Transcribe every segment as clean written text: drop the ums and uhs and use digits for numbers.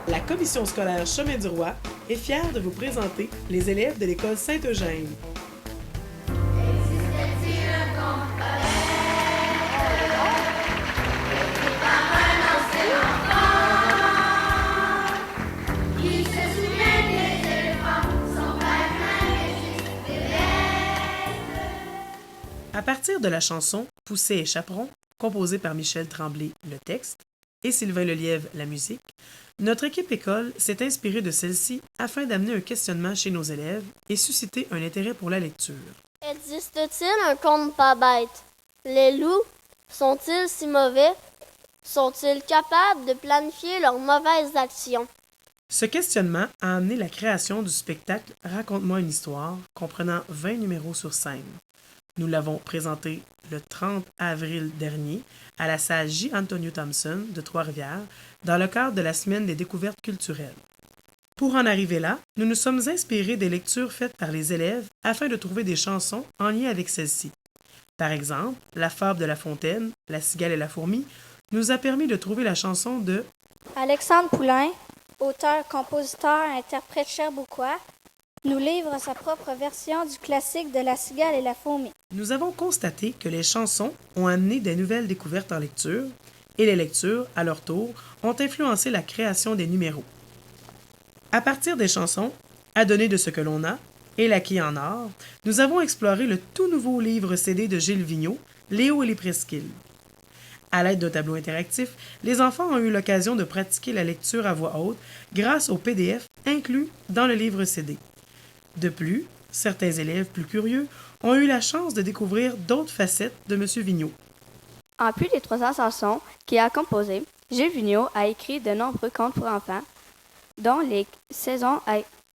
La commission scolaire Chemin du Roi est fière de vous présenter les élèves de l'école Saint-Eugène. À partir de la chanson Poussée et Chaperon, composée par Michel Tremblay le texte et Sylvain Lelièvre la musique, notre équipe école s'est inspirée de celle-ci afin d'amener un questionnement chez nos élèves et susciter un intérêt pour la lecture. Existe-t-il un conte pas bête? Les loups sont-ils si mauvais? Sont-ils capables de planifier leurs mauvaises actions? Ce questionnement a amené la création du spectacle Raconte-moi une histoire, comprenant 20 numéros sur scène. Nous l'avons présenté le 30 avril dernier à la salle J. Antonio Thompson de Trois-Rivières dans le cadre de la Semaine des découvertes culturelles. Pour en arriver là, nous nous sommes inspirés des lectures faites par les élèves afin de trouver des chansons en lien avec celles-ci. Par exemple, la fable de La Fontaine, La cigale et la fourmi, nous a permis de trouver la chanson de Alexandre Poulain, auteur, compositeur, interprète cherbourgois, nous livre sa propre version du classique de La cigale et la fourmi. Nous avons constaté que les chansons ont amené des nouvelles découvertes en lecture et les lectures, à leur tour, ont influencé la création des numéros. À partir des chansons, à donner de ce que l'on a, et l'acquis en art, nous avons exploré le tout nouveau livre CD de Gilles Vigneault, Léo et les Presqu'îles. À l'aide d'un tableau interactif, les enfants ont eu l'occasion de pratiquer la lecture à voix haute grâce au PDF inclus dans le livre CD. De plus, certains élèves plus curieux ont eu la chance de découvrir d'autres facettes de M. Vigneault. En plus des 300 chansons qu'il a composées, Gilles Vigneault a écrit de nombreux contes pour enfants, dont Les saisons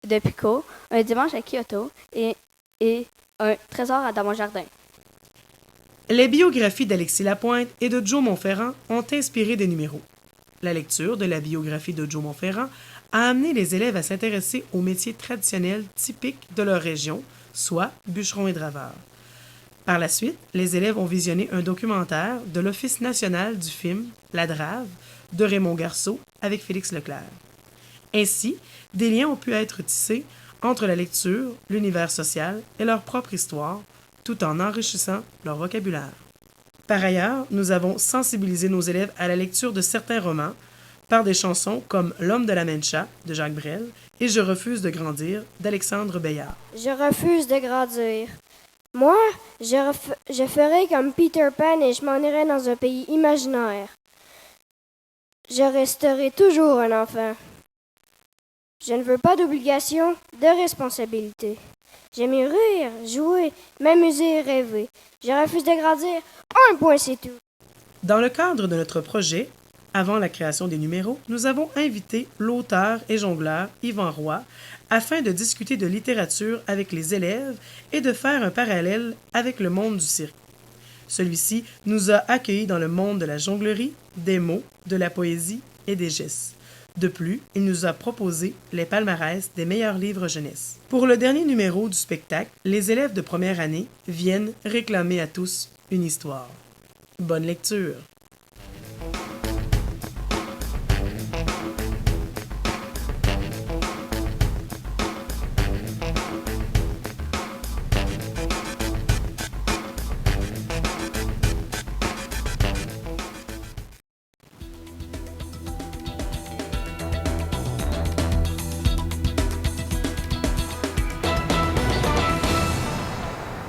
de Pico, Un dimanche à Kyoto et Un trésor dans mon jardin. Les biographies d'Alexis Lapointe et de Joe Monferrand ont inspiré des numéros. La lecture de la biographie de Joe Monferrand a amené les élèves à s'intéresser aux métiers traditionnels typiques de leur région, soit bûcherons et draveurs. Par la suite, les élèves ont visionné un documentaire de l'Office national du film La Drave de Raymond Garceau avec Félix Leclerc. Ainsi, des liens ont pu être tissés entre la lecture, l'univers social et leur propre histoire, tout en enrichissant leur vocabulaire. Par ailleurs, nous avons sensibilisé nos élèves à la lecture de certains romans par des chansons comme L'homme de la Mancha de Jacques Brel et Je refuse de grandir d'Alexandre Bayard. Je refuse de grandir. Moi, je ferai comme Peter Pan et je m'en irai dans un pays imaginaire. Je resterai toujours un enfant. Je ne veux pas d'obligation, de responsabilité. J'aime rire, jouer, m'amuser et rêver. Je refuse de grandir. Un point, c'est tout. Dans le cadre de notre projet, avant la création des numéros, nous avons invité l'auteur et jongleur Yvan Roy afin de discuter de littérature avec les élèves et de faire un parallèle avec le monde du cirque. Celui-ci nous a accueillis dans le monde de la jonglerie, des mots, de la poésie et des gestes. De plus, il nous a proposé les palmarès des meilleurs livres jeunesse. Pour le dernier numéro du spectacle, les élèves de première année viennent réclamer à tous une histoire. Bonne lecture!